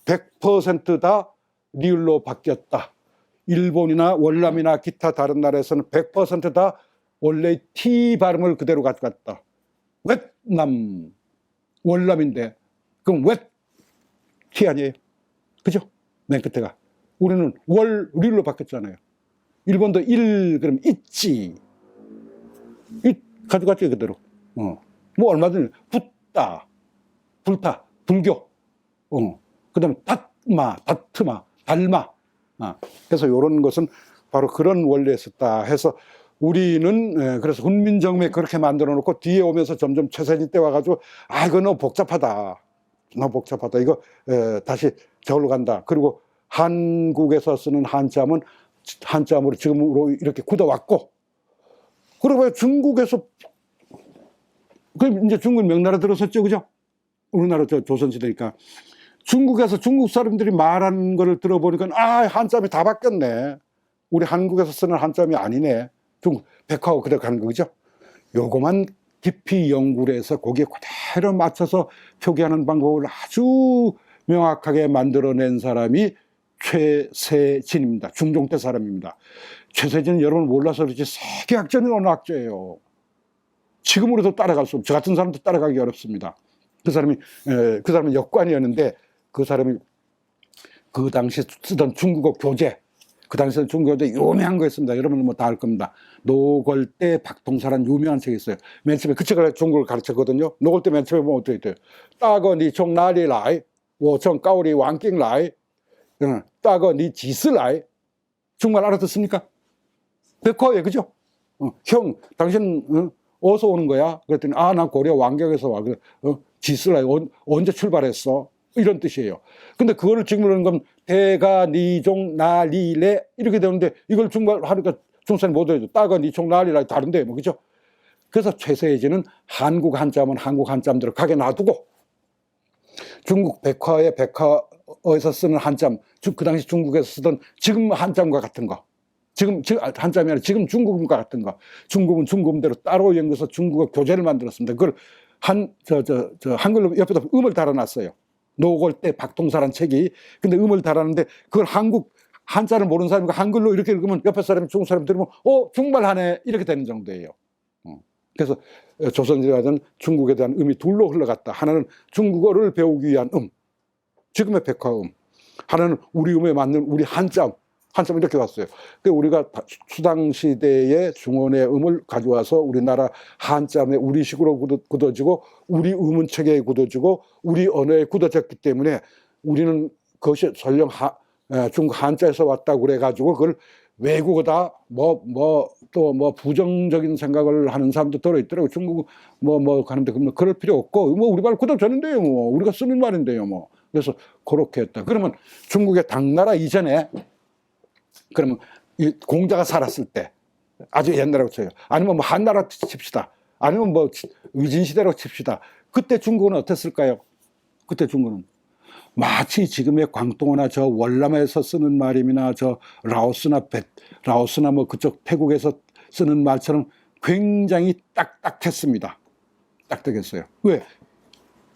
S1: 100% 다 리을로 바뀌었다. 일본이나 월남이나 기타 다른 나라에서는 100% 다 원래 T 발음을 그대로 가져갔다. 웻남 월남인데 그럼 웻 T 아니에요? 그죠? 맨 끝에가 우리는 월 리을로 바뀌었잖아요. 일본도 일 그럼 있지 가져갔죠 그대로. 뭐 얼마든지 붙다 불타 불교 그다음에 다트마 달마 그래서 이런 것은 바로 그런 원리에 썼다 해서 우리는 그래서 훈민정음에 그렇게 만들어 놓고 뒤에 오면서 점점 최세진 때 와가지고 이거 너무 복잡하다 이거 다시 저울로 간다. 그리고 한국에서 쓰는 한자음으로 지금으로 이렇게 굳어왔고 그리고 중국에서 이제 중국 명나라 들어섰죠, 그죠? 우리나라 조선시대니까 중국에서 중국 사람들이 말하는 거를 들어보니까 한자음이 다 바뀌었네. 우리 한국에서 쓰는 한자음이 아니네. 중국 백화고 그대로 가는 거죠. 요거만 깊이 연구를 해서 거기에 그대로 맞춰서 표기하는 방법을 아주 명확하게 만들어낸 사람이 최세진입니다. 중종 때 사람입니다. 최세진은 여러분 몰라서 그렇지 세계학자는 어느 학자예요. 지금으로도 따라갈 수 없고 저 같은 사람도 따라가기 어렵습니다. 그 사람은 역관이었는데 그 사람이 그 당시 쓰던 중국어 교재 그 당시에 중국어 교재 유명한 거 있습니다. 여러분 뭐 다 알 겁니다. 노골대 박동사라는 유명한 책이 있어요. 맨 처음에 그 책을 중국어를 가르쳤거든요. 노골대 맨 처음에 보면 어떻게 돼요? 따거 니 총 나리 라이 워청 까오리 왕킹 라이 따거 니 지스 라이 정말 알아듣습니까? 백화예요, 그죠? 형 당신 어디서 오는 거야? 그랬더니 난 고려 왕경에서 와. 지스 라이 언제 출발했어? 이런 뜻이에요. 근데 그거를 지금 그러는 건 대가 니종 나리레 이렇게 되는데 이걸 중국말 하니까 중국사람이 못 알아듣죠. 따가 니종 나리라 다른데 뭐 그죠? 그래서 최세진은 한국 한자음은 한국 한자음대로 가게 놔두고 중국 백화에서 쓰는 한자음 그 당시 중국에서 쓰던 지금 한자음과 같은 거 지금 한자음이 아니라 지금 중국음과 같은 거 중국은 중국음대로 따로 연구해서 중국어 교재를 만들었습니다. 그걸 한글로 옆에다 음을 달아놨어요. 노골대 박동사란 책이. 근데 음을 달았는데 그걸 한자를 모르는 사람이 한글로 이렇게 읽으면 옆에 사람이 중국 사람이 들으면 중국말 하네 이렇게 되는 정도예요. 그래서 조선시대는 중국에 대한 음이 둘로 흘러갔다. 하나는 중국어를 배우기 위한 지금의 백화음. 하나는 우리 음에 맞는 우리 한자음 이렇게 왔어요. 그 우리가 수당시대의 중원의 음을 가져와서 우리나라 한자음에 우리식으로 굳어지고 우리 음운체계에 굳어지고 우리 언어에 굳어졌기 때문에 우리는 그것이 설령 중국 한자에서 왔다고 그래가지고 그걸 외국어다 또 부정적인 생각을 하는 사람도 들어있더라고요. 중국 가는데 그럴 필요 없고 우리 말 굳어졌는데요. 우리가 쓰는 말인데요. 그래서 그렇게 했다. 그러면 중국의 당나라 이전에 그러면 이 공자가 살았을 때 아주 옛날이라고 쳐요. 아니면 한나라 칩시다. 아니면 위진시대라고 칩시다. 그때 중국은 어땠을까요? 그때 중국은 마치 지금의 광동어나 저 월남에서 쓰는 말임이나 저 라오스나 그쪽 태국에서 쓰는 말처럼 굉장히 딱딱했습니다. 딱딱했어요. 왜?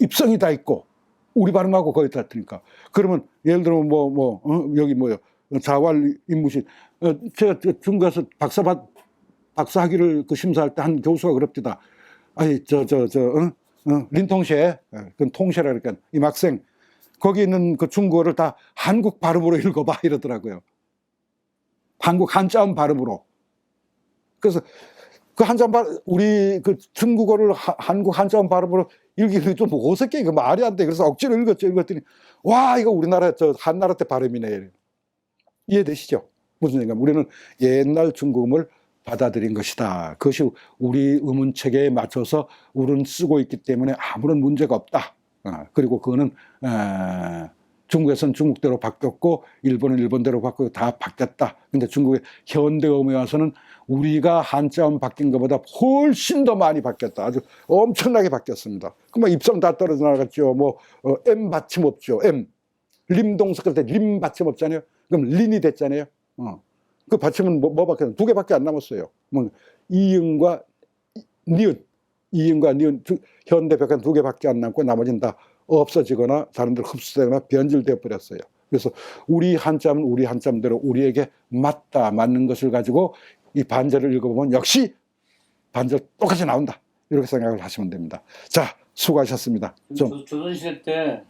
S1: 입성이 다 있고 우리 발음하고 거의 같으니까. 그러면 예를 들면 여기 자활 임무신 제가 중국에서 박사 박사학위를 그 심사할 때 한 교수가 그럽디다. 아니 린통셰, 그건 통셰라 그러니까 임학생 거기 있는 그 중국어를 다 한국 발음으로 읽어봐 이러더라고요. 한국 한자음 발음으로. 그래서 그 한자음 발음, 우리 그 중국어를 한국 한자음 발음으로 읽기는 좀 어색해. 이거 말이 안 돼. 그래서 억지로 읽었더니 와 이거 우리나라 저 한나라 때 발음이네. 이해되시죠? 무슨 얘기냐? 우리는 옛날 중국음을 받아들인 것이다. 그것이 우리 음운 체계에 맞춰서 우리는 쓰고 있기 때문에 아무런 문제가 없다. 그리고 그거는 중국에서는 중국대로 바뀌었고 일본은 일본대로 바뀌고 다 바뀌었다. 근데 중국의 현대음에 와서는 우리가 한자음 바뀐 것보다 훨씬 더 많이 바뀌었다. 아주 엄청나게 바뀌었습니다. 그럼 입성 다 떨어져 나갔죠. M 받침 없죠. M. 림동석 할 때 림 받침 없잖아요. 그럼 린이 됐잖아요. 그 받침은 뭐 바뀌었나? 2개밖에 안 남았어요. 이응과 니은. 이응과 니은 현대 백한 2개밖에 안 남고 나머지는 다 없어지거나 다른 데로 흡수되거나 변질되어 버렸어요. 그래서 우리 한자는 우리 한자대로 우리에게 맞는 것을 가지고 이 반절을 읽어보면 역시 반절 똑같이 나온다. 이렇게 생각을 하시면 됩니다. 자, 수고하셨습니다.
S3: 조선시대 때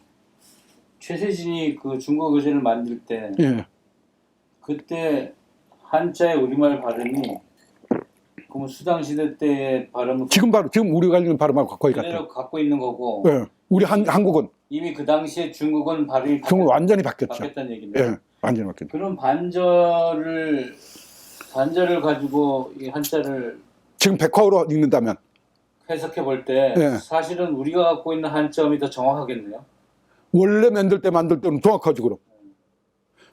S3: 최세진이 그 중국어 교재를 만들 때
S1: 예.
S3: 그때 한자의 우리말 발음이 그러면 수당시대 때의 발음을
S1: 지금 우리가 읽는 발음하고 거의
S3: 그대로
S1: 같아요.
S3: 갖고 있는 거고
S1: 예. 우리 한국은
S3: 이미 그 당시에 중국은 발음이
S1: 중국 완전히 바뀌었죠.
S3: 바뀌었다는 얘기입니다.
S1: 예, 완전히 바뀌었죠.
S3: 그런 반절을 가지고 이 한자를
S1: 지금 백화어로 읽는다면
S3: 해석해 볼 때
S1: 예.
S3: 사실은 우리가 갖고 있는 한자음이 더 정확하겠네요.
S1: 원래 만들 때는 정확하죠. 그럼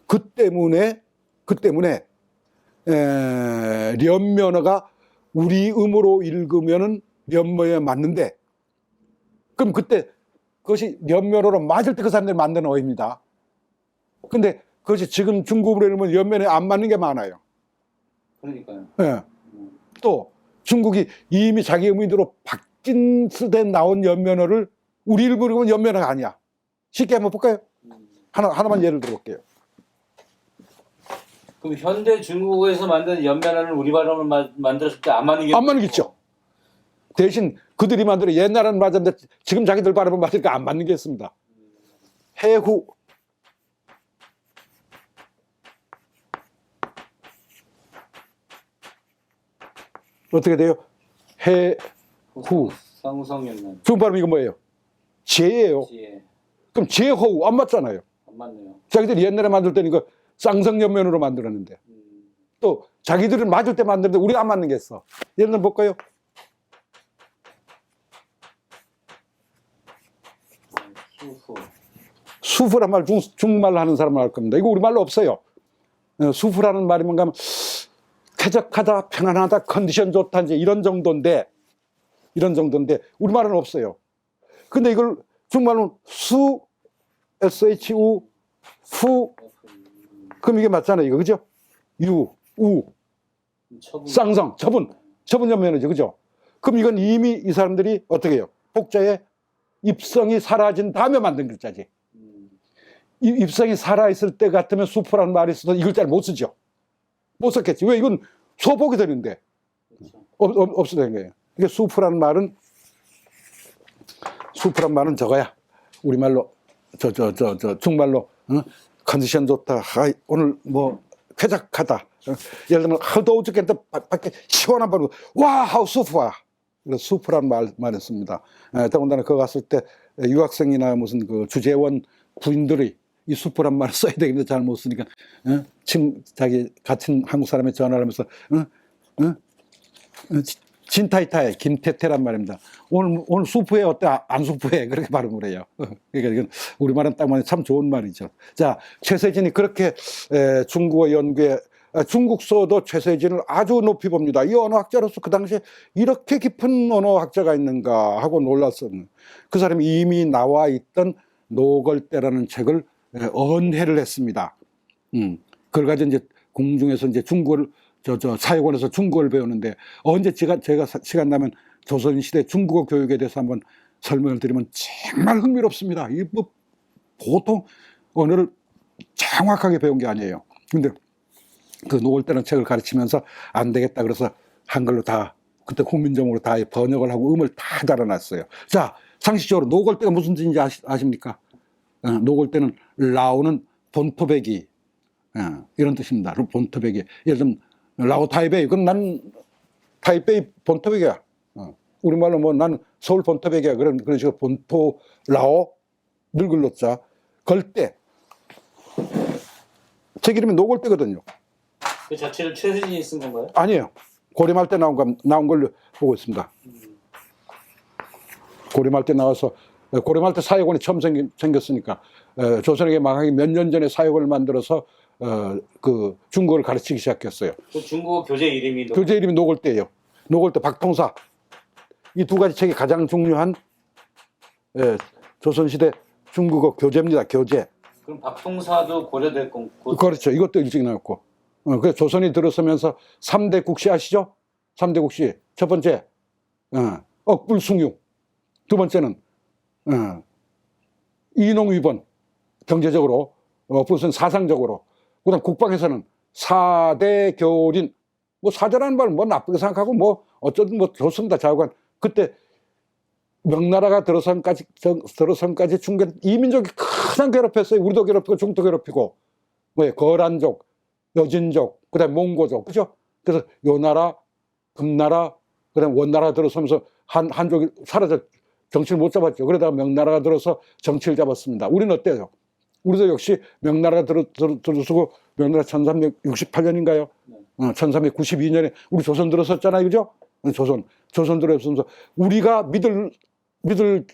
S1: 그 때문에 련면어가 우리 음으로 읽으면은 면모에 맞는데 그럼 그때 그것이 련면어로 맞을 때 그 사람들이 만든 어입니다. 근데 그것이 지금 중국어로 읽으면 련면에 안 맞는 게 많아요.
S3: 그러니까요.
S1: 예. 또 중국이 이미 자기 의미대로 바뀐 수대 나온 연면어를 우리 일부러 읽으면 연면어가 아니야. 쉽게 한번 볼까요? 하나만 예를 들어볼게요.
S3: 그럼 현대 중국어에서 만든 연면어를 우리 발음을 만들었을 때 안 맞는 게
S1: 안 맞는 게 있죠. 대신 그들이 만들어 옛날에는 맞았는데 지금 자기들 발음은 맞으니까 안 맞는 게 있습니다. 해후. 어떻게 돼요? 해후.
S3: 상우성연면.
S1: 중국 발음 이거 뭐예요? 제예요.
S3: 지혜.
S1: 그럼 제호우 안 맞잖아요.
S3: 안 맞네요.
S1: 자기들이 옛날에 만들 때는 이거 쌍성연면으로 만들었는데 또 자기들은 맞을 때 만드는데 우리가 안 맞는 게 있어. 예를 들어 볼까요?
S3: 수후.
S1: 수프란 말 중국말로 하는 사람은 알 겁니다. 이거 우리말로 없어요. 수프라는 말이 뭔가 하면 쾌적하다, 편안하다, 컨디션 좋다 이제 이런 정도인데 우리말은 없어요. 근데 이걸 중국말로는 SHU 후 그럼 이게 맞잖아요. 이거 그죠? 우 쌍성 처분 연면이죠. 그죠? 그럼 이건 이미 이 사람들이 어떻게 해요? 복자의 입성이 사라진 다음에 만든 글자지. 이 입성이 살아있을 때 같으면 수프라는 말이 있어도 이 글자를 못 쓰죠. 못 썼겠지. 왜? 이건 소복이 되는데. 없어도 되는 거예요. 그러니까 수프라는 말은 저거야. 우리말로, 중말로, 컨디션 좋다. 오늘 뭐, 쾌적하다. 예를 들면, 더워 죽겠는데, 밖에 시원한 바람, 와, 하우 수프야. 그래서 수프라는 말을 씁니다. 더군다나 거기 갔을 때 유학생이나 무슨 그 주재원 부인들이 이 수프란 말을 써야 되겠는데 잘 못 쓰니까 자기 같은 한국 사람이 전화를 하면서 진타이타이 김태태란 말입니다. 오늘 수프해 어때? 안 수프해. 그렇게 발음을 해요. 그러니까 이건 우리말은 딱 말하면 참 좋은 말이죠. 자, 최세진이 그렇게 중국어 연구에 중국서도 최세진을 아주 높이 봅니다. 이 언어학자로서 그 당시에 이렇게 깊은 언어학자가 있는가 하고 놀랐었는. 그 사람이 이미 나와 있던 노걸대라는 책을 언해를 했습니다. 그걸 가지고 이제 공중에서 이제 중국어를 사회권에서 중국어를 배우는데 언제 제가 시간 나면 조선시대 중국어 교육에 대해서 한번 설명을 드리면 정말 흥미롭습니다. 이 뭐 보통 언어를 정확하게 배운 게 아니에요. 근데 그 노걸대라는 책을 가르치면서 안 되겠다 그래서 한글로 다 그때 훈민정음으로 다 번역을 하고 음을 다 달아놨어요. 자, 상식적으로 노골대가 무슨 뜻인지 아십니까? 노골대는 라오는 본토배기 이런 뜻입니다. 본토배기. 예를 들면 라오 타이베이, 그럼 난 타이베이 본토배기야. 우리말로 뭐 난 서울 본토배기야. 그런 식으로 본토 라오 늙을로자 걸대. 책 이름이 노골대거든요.
S3: 그 자체를 최세진이 쓴 건가요?
S1: 아니에요. 고려말 때 나온 걸로 보고 있습니다. 고려말 때 나와서 고려말 때 사회권이 처음 생겼으니까 조선에게 망하기 몇 년 전에 사회권을 만들어서 그 중국어를 가르치기 시작했어요.
S3: 그 중국어 교재 이름이
S1: 교재 이름이 노골대예요. 노골대 박통사. 이 두 가지 책이 가장 중요한 조선시대 중국어 교재입니다. 교재.
S3: 그럼 박통사도 고려될 건
S1: 그렇죠. 이것도 일찍 나왔고. 그래서 조선이 들어서면서 3대 국시 아시죠? 3대 국시. 첫 번째 억불숭유. 두 번째는 이농위번. 경제적으로 억불숭 사상적으로. 그다음 국방에서는 4대 교린. 뭐 사자라는 말은 뭐 나쁘게 생각하고 뭐 어쩌든 뭐 좋습니다. 자유관. 그때 명나라가 들어선까지 중국에 이민족이 가장 괴롭혔어요. 우리도 괴롭히고 중국도 괴롭히고. 뭐 거란족, 여진족, 그다음에 몽고족, 그죠? 그래서 요나라, 금나라, 그다음에 원나라 들어서면서 한족이 사라져 정치를 못 잡았죠. 그러다가 명나라가 들어서 정치를 잡았습니다. 우리는 어때요? 우리도 역시 명나라가 들어서고 명나라 1368년인가요? 1392년에 우리 조선 들어섰잖아요, 그죠? 조선 들어서면서 우리가 믿을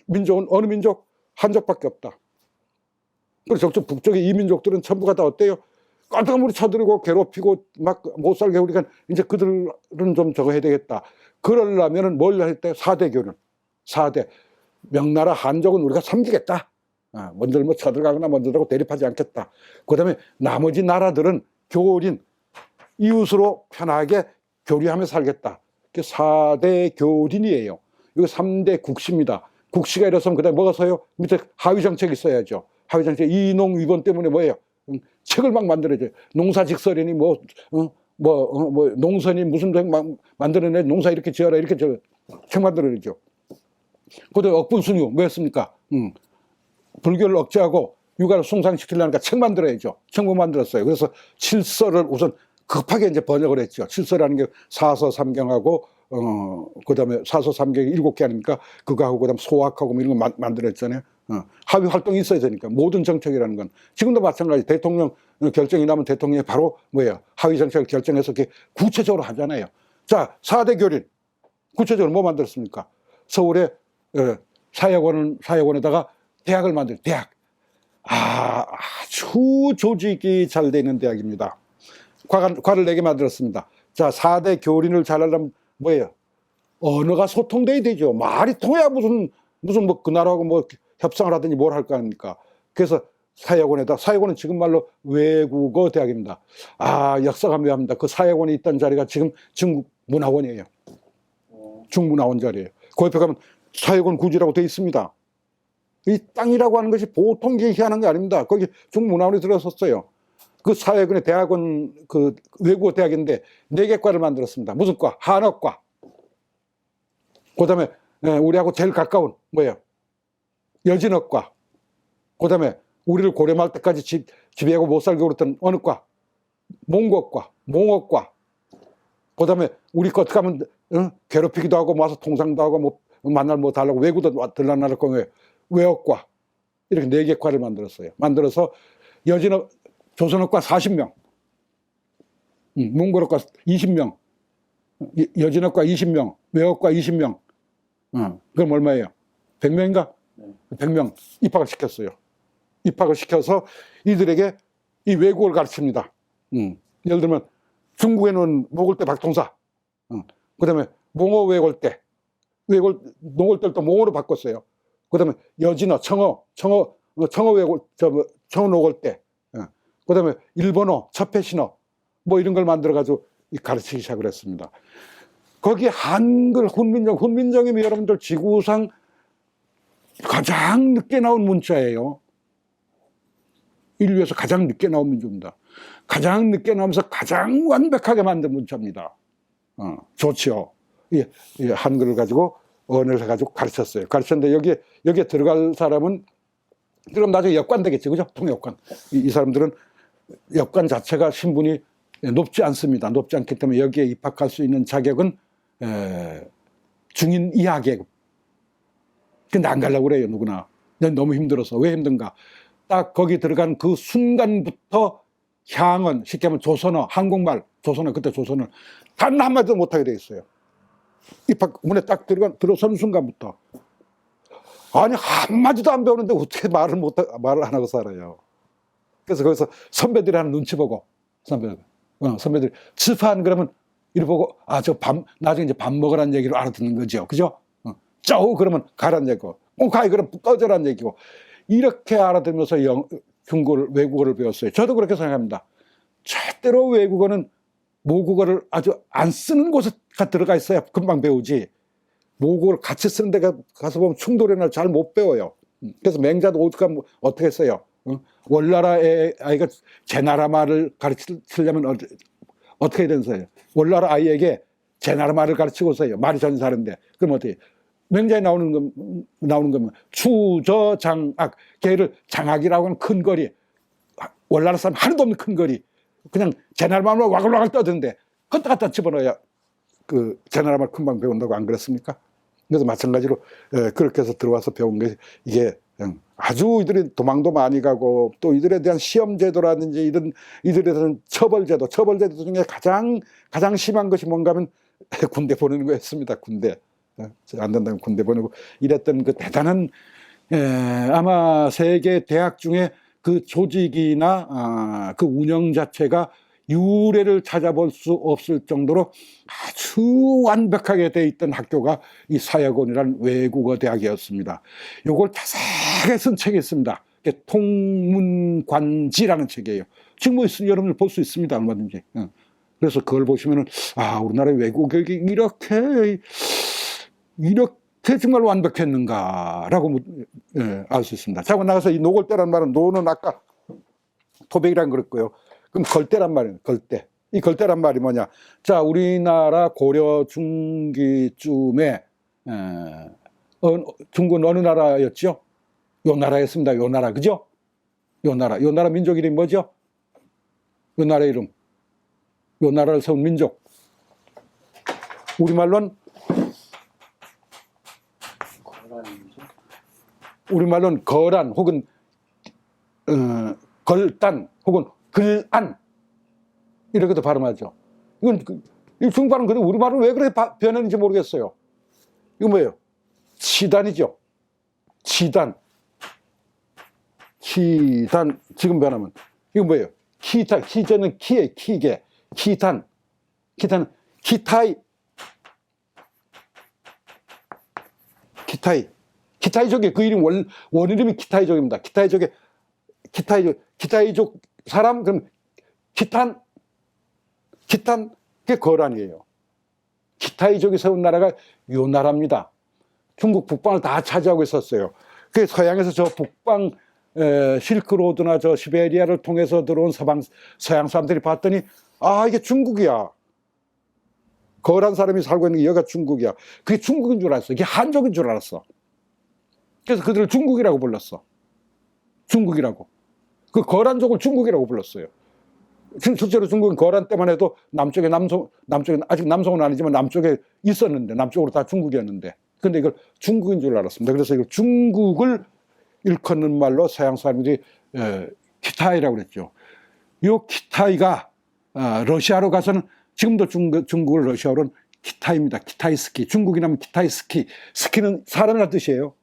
S1: 민족은 어느 민족? 한족밖에 없다. 그리고 저쪽 북쪽의 이민족들은 전부가 다 어때요? 깔끔하게 우리 쳐들고 괴롭히고 막 못 살게 우리가 이제 그들은 좀 저거 해야 되겠다. 그러려면은 뭘 했대? 4대 교련. 4대. 명나라 한족은 우리가 섬기겠다. 먼저 뭐 쳐들어가거나 먼저라고 대립하지 않겠다. 그 다음에 나머지 나라들은 교린, 이웃으로 편하게 교류하며 살겠다. 그게 4대 교린이에요. 이거 3대 국시입니다. 국시가 이래서면 그다음에 뭐가 서요? 밑에 하위정책이 있어야죠. 하위정책 이농위번 때문에 뭐예요? 책을 막 만들어줘요. 농사직설이니 농선이 무슨 막 만들어내 농사 이렇게 지어라 이렇게 책 만들어내죠. 그다음에 억분순유 뭐였습니까? 불교를 억제하고 육아를 숭상시키려니까 책 만들어야죠. 책못 만들었어요. 그래서 칠서를 우선 급하게 이제 번역을 했죠. 칠서라는 게 사서 삼경하고 그다음에 사서 삼경이 7개 아닙니까? 그거하고 그다음 소학하고 뭐 이런 거 만들었잖아요. 합의 활동이 있어야 되니까 모든 정책이라는 건 지금도 마찬가지. 대통령 결정이 나면 대통령이 바로 뭐예요? 하위 정책을 결정해서 이렇게 구체적으로 하잖아요. 자, 4대 교린 구체적으로 뭐 만들었습니까? 서울에 사회원에다가 대학을 만들 대학. 아주 조직이 잘 돼 있는 대학입니다. 과를 4개 만들었습니다. 자, 4대 교린을 잘하려면 뭐예요? 언어가 소통돼야 되죠. 말이 통해야 무슨 뭐 그 나라하고 뭐 협상을 하든지 뭘 할 거 아닙니까? 그래서 사회원은 지금 말로 외국어 대학입니다. 역사가 묘합니다. 그 사회원이 있던 자리가 지금 중국문화원이에요. 중문화원 자리예요. 그 옆에 가면 사회원 구지라고 돼 있습니다. 이 땅이라고 하는 것이 보통 희한한 게 아닙니다. 거기 중문화원이 들어섰어요. 그 사회군의 대학은 그 외국어 대학인데 4개 과를 만들었습니다. 무슨 과? 한어과. 그 다음에 우리하고 제일 가까운 뭐예요? 여진어과. 그 다음에 우리를 고려말 때까지 지배하고 못 살게 그랬던 어느 과? 몽고과, 몽어과. 그 다음에 우리 거 어떻게 하면 괴롭히기도 하고 와서 통상도 하고 뭐 만날 뭐 달라고 외국도 들락날락 거예요. 외어과. 이렇게 4개 과를 만들었어요. 만들어서 조선어과 40명, 몽골어과 20명, 여진어과 20명, 외어과 20명. 그럼 얼마예요? 100명인가? 100명 입학을 시켜서 이들에게 이 외국어를 가르칩니다. 예를 들면 중국에는 노골대 박통사, 그 다음에 몽어 외골대, 노골대를 또 몽어로 바꿨어요. 그 다음에 여진어, 청어 노골대, 그 다음에 일본어, 첩해신어, 뭐 이런 걸 만들어가지고 가르치기 시작을 했습니다. 거기에 한글, 훈민정음이 여러분들 지구상 가장 늦게 나온 문자예요. 인류에서 가장 늦게 나온 민족입니다. 가장 늦게 나오면서 가장 완벽하게 만든 문자입니다. 좋지요. 이 한글을 가지고 언어를 해가지고 가르쳤어요. 가르쳤는데 여기에 들어갈 사람은 그럼 나중에 역관 되겠지, 그죠? 통역관. 이 사람들은 역관 자체가 신분이 높지 않습니다. 높지 않기 때문에 여기에 입학할 수 있는 자격은 중인 이하 계급. 근데 안 가려고 그래요, 누구나. 너무 힘들어서. 왜 힘든가? 딱 거기 들어간 그 순간부터 향은, 쉽게 하면 조선어, 한국말, 조선어, 그때 조선어 단 한마디도 못하게 돼 있어요. 입학 문에 딱 들어선 순간부터. 아니, 한마디도 안 배우는데 어떻게 말을 안 하고 살아요. 그래서 거기서 선배들이 하는 눈치 보고, 선배들이, 츠판 그러면 이리 보고, 나중에 이제 밥 먹으라는 얘기를 알아듣는 거죠. 그죠? 짜오 그러면 가라는 얘기고, 꽁카이 그러면 꺼져라는 얘기고, 이렇게 알아들으면서 외국어를 배웠어요. 저도 그렇게 생각합니다. 절대로 외국어는 모국어를 아주 안 쓰는 곳에 들어가 있어야 금방 배우지. 모국어를 같이 쓰는 데 가서 보면 충돌이 나 잘 못 배워요. 그래서 맹자도 어떻게 써요? 월나라 아이가 제 나라 말을 가르치려면 어떻게 해야 되는지 월나라 아이에게 제 나라 말을 가르치고서요. 말이 전혀 다른데. 그럼 어떻게? 맹자에 나오는 건 추저장악. 걔를 장악이라고 하는 큰 거리. 월나라 사람 하나도 없는 큰 거리. 그냥 제 나라 말로 와글와글 떠드는데 그것도 갖다 집어넣어야 제 나라 말 금방 배운다고 안 그렇습니까? 그래서 마찬가지로 그렇게 해서 들어와서 배운 게 이게 아주 이들이 도망도 많이 가고 또 이들에 대한 시험 제도라든지 이들에 대한 처벌 제도 중에 가장 심한 것이 뭔가 하면 군대 보내는 거였습니다. 군대. 안 된다면 군대 보내고 이랬던 그 대단한 아마 세계 대학 중에 그 조직이나 그 운영 자체가 유례를 찾아볼 수 없을 정도로 아주 완벽하게 돼 있던 학교가 이 사여곤이라는 외국어 대학이었습니다. 이걸 자세하게 쓴 책이 있습니다. 통문관지라는 책이에요. 지금 여러분들 볼 수 있습니다. 얼마든지. 그래서 그걸 보시면은 우리나라의 외국어 교육이 이렇게 정말 완벽했는가라고 알 수 있습니다. 자고 나가서 이 노골대란 말은 노는 아까 토백이란 그랬고요. 그럼 걸대란 말이에요. 걸대. 이 걸대란 말이 뭐냐? 자, 우리나라 고려 중기쯤에 중국은 어느 나라였죠? 요 나라였습니다. 요 나라, 그죠? 요 나라 민족 이름이 뭐죠? 요 나라 이름. 요 나라를 세운 민족. 우리말로는 거란 혹은 걸단 혹은 글안 이렇게도 발음하죠. 이건 중국 발음 그런데 우리 발음 왜 그렇게 변했는지 모르겠어요. 이거 뭐예요? 치단이죠. 치단 지금 변하면 이거 뭐예요? 키자는 키에 키게 기타는 기타이족의 그 이름 원 이름이 기타이족입니다. 기타이족 사람 그럼 기탄 그게 거란이에요. 기타이족이 세운 나라가 요 나라입니다. 중국 북방을 다 차지하고 있었어요. 그 서양에서 저 북방 실크로드나 저 시베리아를 통해서 들어온 서양 사람들이 봤더니 이게 중국이야. 거란 사람이 살고 있는 게 여기가 중국이야. 그게 중국인 줄 알았어. 이게 한족인 줄 알았어. 그래서 그들을 중국이라고 불렀어. 중국이라고. 그 거란족을 중국이라고 불렀어요. 실제로 중국은 거란 때만 해도 남쪽에 아직 남송은 아니지만 남쪽에 있었는데 남쪽으로 다 중국이었는데 근데 이걸 중국인 줄 알았습니다. 그래서 이걸 중국을 일컫는 말로 서양 사람들이 키타이라고 그랬죠. 이 키타이가 러시아로 가서는 지금도 중국을 러시아로는 키타이입니다. 키타이스키. 중국이라면 키타이스키. 스키는 사람이라는 뜻이에요.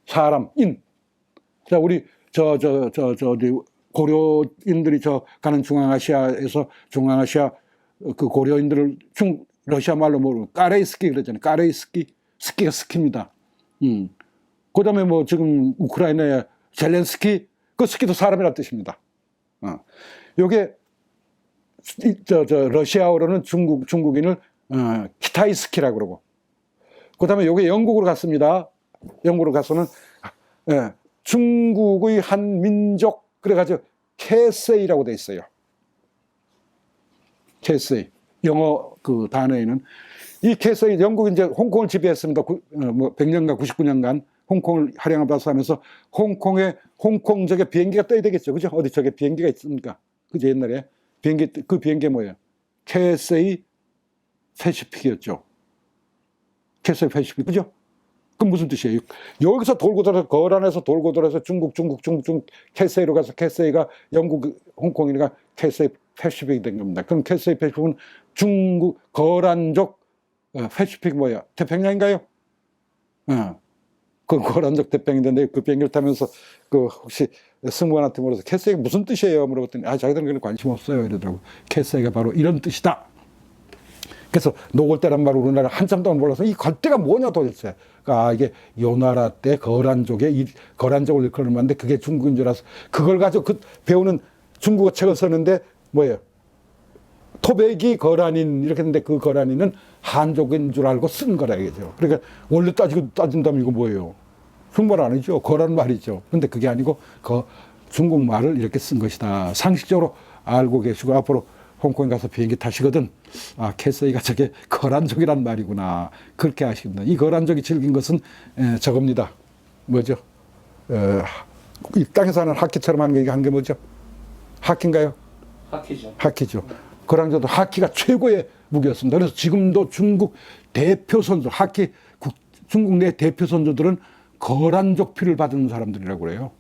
S1: 사람인. 자, 우리 어디 고려인들이 가는 중앙아시아에서 중앙아시아 그 고려인들을 러시아 말로 모르고 까레이스키 그랬잖아요. 까레이스키. 스키가 스키입니다. 그 다음에 뭐 지금 우크라이나의 젤렌스키 그 스키도 사람이라는 뜻입니다. 요게 러시아어로는 중국인을 키타이스키라고 그러고 그 다음에 요게 영국으로 갔습니다. 영국으로 가서는 중국의 한 민족 그래가지고 캐세이라고 돼 있어요. 캐세이. 영어 그 단어에는 이 캐서이 영국이 이제 홍콩을 지배했습니다. 뭐 100년간 99년간 홍콩을 할양을 봐서 하면서 홍콩 저게 비행기가 떠야 되겠죠. 그죠? 어디 저게 비행기가 있습니까? 그죠? 옛날에 그 비행기 뭐예요? 캐서이 패시픽이었죠. 캐서이 패시픽. 그죠? 그럼 무슨 뜻이에요? 여기서 돌고 돌아서 거란에서 돌고 돌아서 중국 캐서이로 가서 캐서이가 영국 홍콩이니까 캐서이 패시픽이 된 겁니다. 그럼 캐서이 패시픽은 중국 거란족 패시픽 뭐야? 태평양인가요? 그 거란족 태평양인데 그 비행기를 타면서 그 혹시 승무원한테 물어서 캐서이가 무슨 뜻이에요? 물어봤더니 자기들은 그런 관심 없어요 이러더라고. 캐서이가 바로 이런 뜻이다. 그래서 노골대란 말을 우리나라 한참 동안 몰라서 이 걸대가 뭐냐 도대체. 이게 요 나라 때 거란족을 일컬는 말인데 그게 중국인 줄 알아서 그걸 가지고 배우는 중국어 책을 썼는데 뭐예요? 토백이 거란인 이렇게 했는데 그 거란인은 한족인 줄 알고 쓴 거라 이거죠. 그러니까 원래 따진다면 이거 뭐예요? 중국말 아니죠. 거란 말이죠. 근데 그게 아니고 중국말을 이렇게 쓴 것이다. 상식적으로 알고 계시고 앞으로 홍콩에 가서 비행기 타시거든. 캐서이가 저게 거란족이란 말이구나. 그렇게 아십니다. 이 거란족이 즐긴 것은 저겁니다. 뭐죠? 이 땅에서 하는 하키처럼 하는 게 뭐죠? 하키인가요?
S3: 하키죠.
S1: 하키죠. 거란족도 하키가 최고의 무기였습니다. 그래서 지금도 중국 대표 선수, 중국 내 대표 선수들은 거란족 피를 받은 사람들이라고 그래요.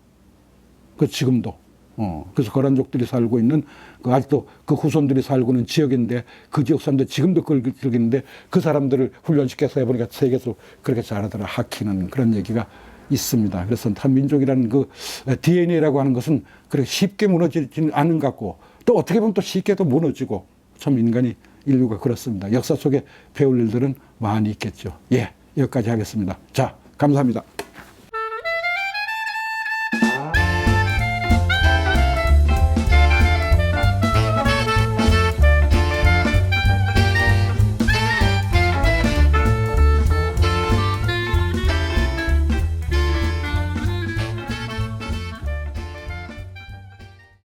S1: 그 지금도. 그래서 거란족들이 살고 있는 아직도 그 후손들이 살고 있는 지역인데 그 지역 사람들 지금도 그걸 즐기는데 그 사람들을 훈련시켜서 해보니까 세계에서 그렇게 잘하더라. 하키는 그런 얘기가 있습니다. 그래서 한민족이라는 그 DNA라고 하는 것은 그렇게 쉽게 무너지지는 않은 것 같고 또 어떻게 보면 또 쉽게도 무너지고 참 인류가 그렇습니다. 역사 속에 배울 일들은 많이 있겠죠. 예, 여기까지 하겠습니다. 자, 감사합니다.